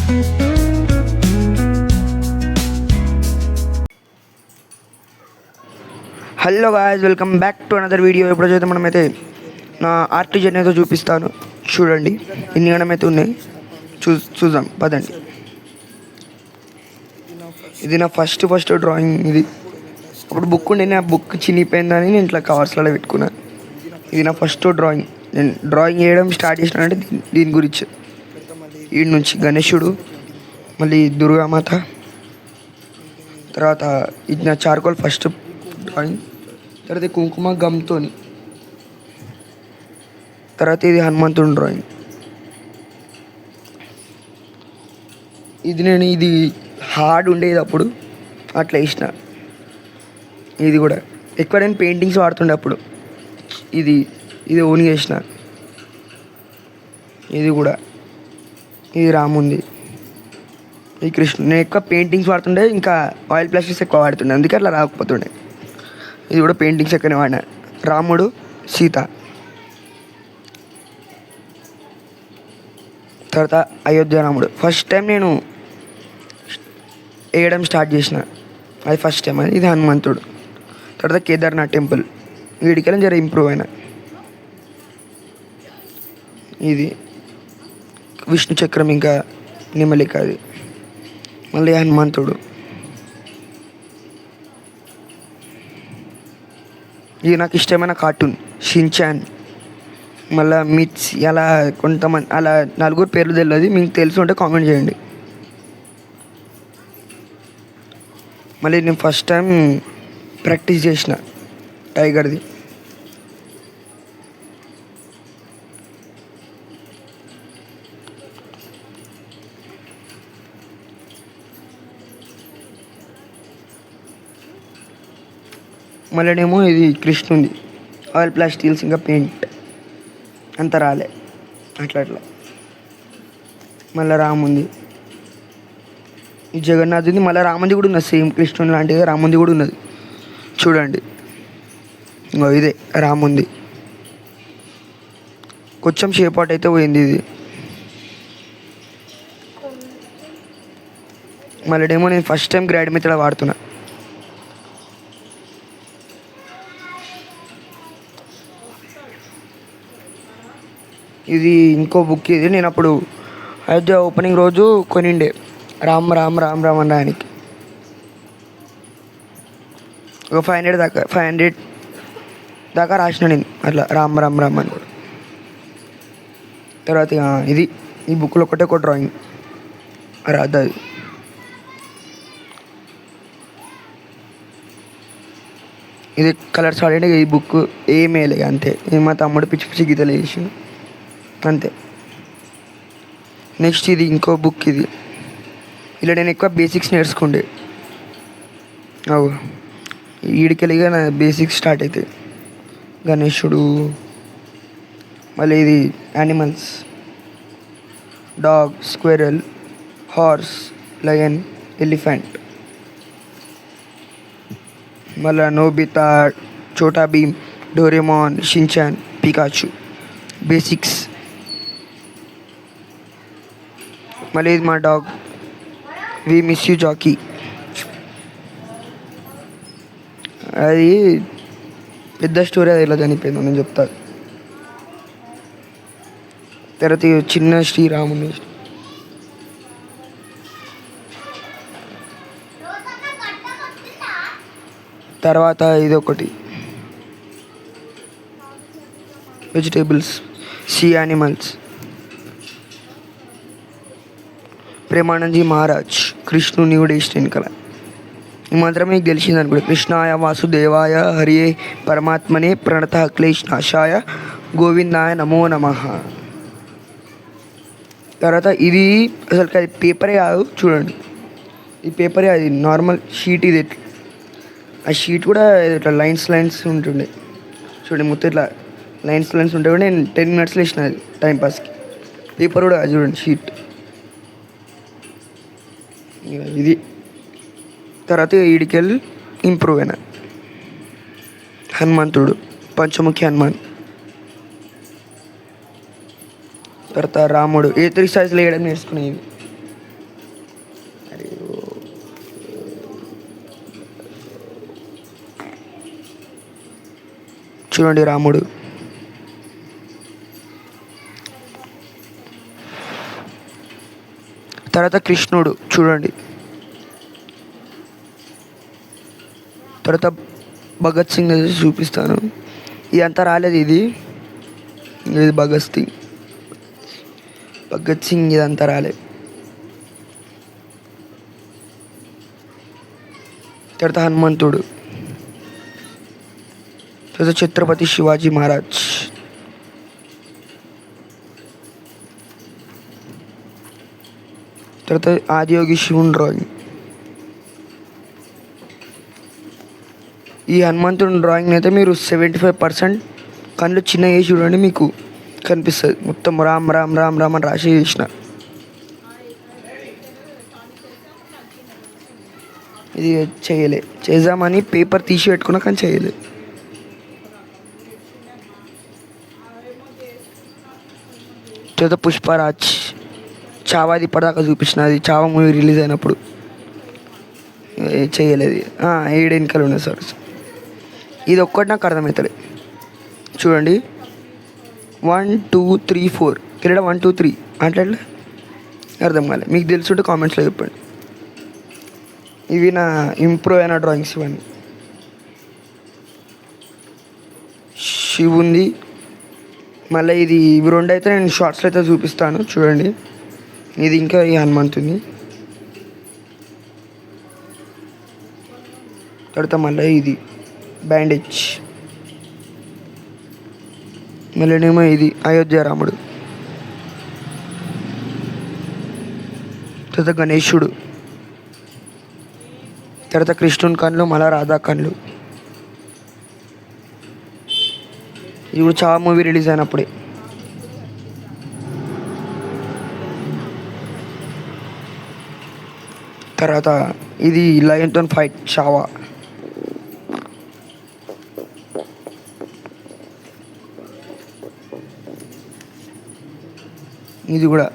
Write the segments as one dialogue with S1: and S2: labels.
S1: Hello guys, welcome back to another video. ఎప్పుడైతే మనమైతే నా ఆర్ట్ జర్నీ అయితే చూపిస్తాను. చూడండి ఎన్ని గణమైతే ఉన్నాయి, చూద్దాం పదండి. ఇది నా ఫస్ట్ డ్రాయింగ్. ఇది అప్పుడు బుక్ ఉండే, ఆ బుక్ చినిగిపోయిందని నేను ఇట్లా కవర్స్లలో పెట్టుకున్నాను. ఇది నా ఫస్ట్ డ్రాయింగ్. నేను డ్రాయింగ్ వేయడం స్టార్ట్ చేసినానంటే దీని గురించి. వీడి నుంచి గణేశుడు, మళ్ళీ దుర్గామాత, తర్వాత ఇది నా చార్కోల్ ఫస్ట్ డ్రాయింగ్. తర్వాత కుంకుమ గమ్తోని, తర్వాత ఇది హనుమంతుడి డ్రాయింగ్. ఇది హార్డ్ ఉండేది అప్పుడు, అట్లా వేసిన. ఇది కూడా ఎక్కువ నేను పెయింటింగ్స్ వాడుతుండే అప్పుడు. ఇది ఓన్గా వేసిన. ఇది కూడా, ఇది రాముంది, ఈ కృష్ణుడు. నేను ఎక్కువ పెయింటింగ్స్ వాడుతుండే, ఇంకా ఆయిల్ ప్లాస్టిక్స్ ఎక్కువ వాడుతుండే, అందుకే అట్లా రాకపోతుండే. ఇది కూడా పెయింటింగ్స్ ఎక్కడనే వాడినా. రాముడు, సీత, తర్వాత అయోధ్య రాముడు. ఫస్ట్ టైం నేను వేయడం స్టార్ట్ చేసిన, అది ఫస్ట్ టైం. ఇది హనుమంతుడు. తర్వాత కేదార్నాథ్ టెంపుల్, వీడికెళ్ళి జర ఇంప్రూవ్ అయినా. ఇది విష్ణు చక్రం, ఇంకా నిమలిక. అది మళ్ళీ హనుమంతుడు. ఇది నాకు ఇష్టమైన కార్టూన్ షిన్చాన్. మళ్ళీ మిట్స్. అలా కొంతమంది అలా నలుగురు పేర్లు తెలియదు, మీకు తెలిసి ఉంటే కామెంట్ చేయండి. మళ్ళీ నేను ఫస్ట్ టైం ప్రాక్టీస్ చేసిన టైగర్ది. మళ్ళీనేమో ఇది కృష్ణుంది, ఆయిల్ ప్లాస్టిక్స్ ఇంకా పెయింట్ అంత రాలే, అట్లా. మళ్ళీ రాముంది, ఈ జగన్నాథుంది. మళ్ళీ రాముంది కూడా ఉన్నది, సేమ్ కృష్ణుని లాంటిది రాముంది కూడా ఉన్నది. చూడండి, ఇంకో ఇదే రాముంది. కొంచెం షేప్ అవుట్ అయితే పోయింది ఇది. మళ్ళీనేమో నేను ఫస్ట్ టైం గ్రాడ్ మెథడ్ వాడుతున్నా. ఇది ఇంకో బుక్. ఇది నేను అప్పుడు అయోధ్య ఓపెనింగ్ రోజు కొనిండే, రామ్ రామ్ రామ్ రామ్ అనడానికి. ఒక 500 దాకా రాసిన నేను అట్లా, రామ్ రామ్ రామ్ అని కూడా. తర్వాత ఇది ఈ బుక్లో ఒక డ్రాయింగ్ రాధా. ఇది కలర్స్ ఆడే. ఈ బుక్ ఏమేలే అంతే. మా తమ్ముడు పిచ్చి పిచ్చి గీతలు వేసి అంతే. నెక్స్ట్ ఇది ఇంకో బుక్. ఇది ఇలా నేను ఎక్కువ బేసిక్స్ నేర్చుకుండే. ఈడికెళ్ళిగా నా బేసిక్స్ స్టార్ట్ అవుతాయి. గణేశుడు, మళ్ళీ ఇది animals, dog, squirrel, horse, lion, elephant. మళ్ళీ Nobita, Chhota Bheem, Doraemon, Shinchan, Pikachu. Basics. మళ్ళీ ఇది మా dog, we miss you Jackie. అది పెద్ద స్టోరీ, అది ఎలా చనిపోయిందో నేను చెప్తాను. తర్వాత చిన్న శ్రీరాముని. తర్వాత ఇది ఒకటి వెజిటేబుల్స్, సీ యానిమల్స్, ప్రేమానందజీ మహారాజ్, కృష్ణుని కూడా ఇష్టం వెనకాల. ఈ మాత్రం మీకు తెలిసింది అనుకోండి. కృష్ణాయ వాసుదేవాయ హరియే పరమాత్మనే ప్రణత క్లేశనాశాయ గోవిందాయ నమో నమః. తర్వాత ఇది అసలు అది పేపరే కాదు, చూడండి. ఈ పేపరే, అది నార్మల్ షీట్. ఇది ఆ షీట్ కూడా ఇట్లా లైన్స్ ఉంటుండే. చూడండి, మొత్తం ఇట్లా లైన్స్ ఉంటే కూడా నేను 10 minutesలో వేసిన అది టైంపాస్కి. పేపర్ కూడా చూడండి, షీట్. ఇది తర్వాత ఈడికెళ్ళి ఇంప్రూవ్ అయినా. హనుమంతుడు, పంచముఖి హనుమాన్. తర్వాత రాముడు. A3 సైజులో వేయడం నేర్చుకునేది. చూడండి రాముడు. తర్వాత కృష్ణుడు చూడండి. తర్వాత భగత్ సింగ్ చూపిస్తాను. ఇదంతా రాలేదు, ఇది భగత్ సింగ్ ఇదంతా రాలేదు. తర్వాత హనుమంతుడు, తర్వాత ఛత్రపతి శివాజీ మహారాజ్, తర్వాత ఆదియోగి శివుని డ్రాయింగ్. ఈ హనుమంతుడి డ్రాయింగ్ అయితే మీరు 75% కళ్ళు చిన్న వేసి చూడండి, మీకు కనిపిస్తుంది. మొత్తం రామ్ రామ్ రామ్ రామ్ అని రాసి చేసిన. ఇది చేద్దామని పేపర్ తీసి పెట్టుకున్నా కానీ చేయలే. తర్వాత పుష్పరాజ్, చావాది ఇప్పటిదాకా చూపించిన, అది చావా మూవీ రిలీజ్ అయినప్పుడు చేయలేదు. 7 ఎన్నికలు ఉన్నాయి సార్. ఇది ఒక్కటి నాకు అర్థమవుతుంది. చూడండి 1 2 3 4 ఇక్కడ 1 2 3 అట్లా అర్థం కాలే. మీకు తెలుసుంటే కామెంట్స్లో చెప్పండి. ఇవి నా ఇంప్రూవ్ అయిన డ్రాయింగ్స్ ఇవన్నీ. శివుంది. మళ్ళీ ఇవి 2 అయితే నేను షార్ట్స్లో అయితే చూపిస్తాను చూడండి. ఇది ఇంకా ఈ హనుమంతుని. తర్వాత మళ్ళీ ఇది బ్యాండేజ్. మళ్ళీనేమో ఇది అయోధ్య రాముడు. తర్వాత గణేశుడు. తర్వాత కృష్ణుని కళ్ళు, మళ్ళీ రాధా కళ్ళు. ఇది కూడా చాలా మూవీ రిలీజ్ అయినప్పుడే. తర్వాత ఇది లయన్తో ఫైట్ చావా. ఇది కూడా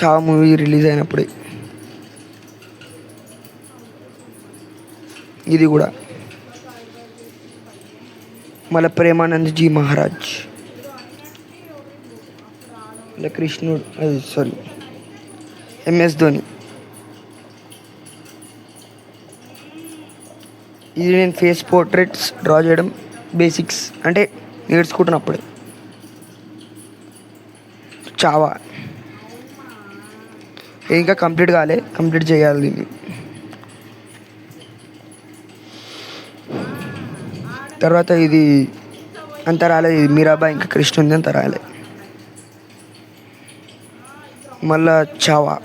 S1: చావా మూవీ రిలీజ్ అయినప్పుడే. ఇది కూడా మళ్ళీ ప్రేమానందజీ మహారాజ్. ఇలా కృష్ణుడు, సారీ MS ధోని. ఇది నేను ఫేస్ పోర్ట్రేట్స్ డ్రా చేయడం బేసిక్స్ అంటే నేర్చుకుంటున్నప్పుడే. చావా ఇంకా కంప్లీట్ చేయాలి దీన్ని. తర్వాత ఇది అంత రాలేదు. ఇది మీరాబాయి ఇంకా కృష్ణుంది అంత రాలేదు. మళ్ళా చావా.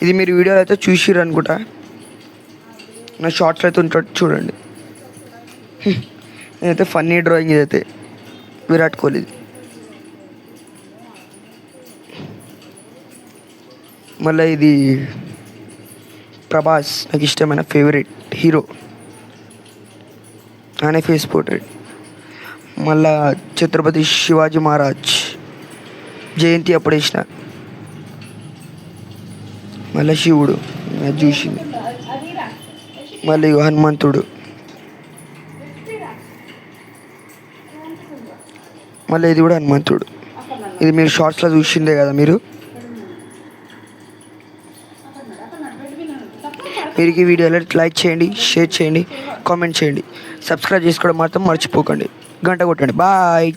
S1: ఇది మీరు వీడియోలో అయితే చూసిర్రు అనుకుంటా. నా షార్ట్స్లో అయితే ఉంటుంది చూడండి. నేనైతే ఫన్నీ డ్రాయింగ్ ఇదైతే విరాట్ కోహ్లీది. మళ్ళీ ఇది ప్రభాస్, నాకు ఇష్టమైన ఫేవరెట్ హీరో, ఆయన ఫేస్ పోర్ట్రేట్. మళ్ళా ఛత్రపతి శివాజీ మహారాజ్ జయంతి అప్పుడు వేసిన. మళ్ళీ శివుడు అది చూసింది. మళ్ళీ హనుమంతుడు. మళ్ళీ ఇది కూడా హనుమంతుడు. ఇది మీరు షార్ట్స్లో చూసిందే కదా. మీరు ఈ వీడియోలో లైక్ చేయండి, షేర్ చేయండి, కామెంట్ చేయండి, సబ్స్క్రైబ్ చేసుకోవడం మాత్రం మర్చిపోకండి. గంట కొట్టండి. బాయ్.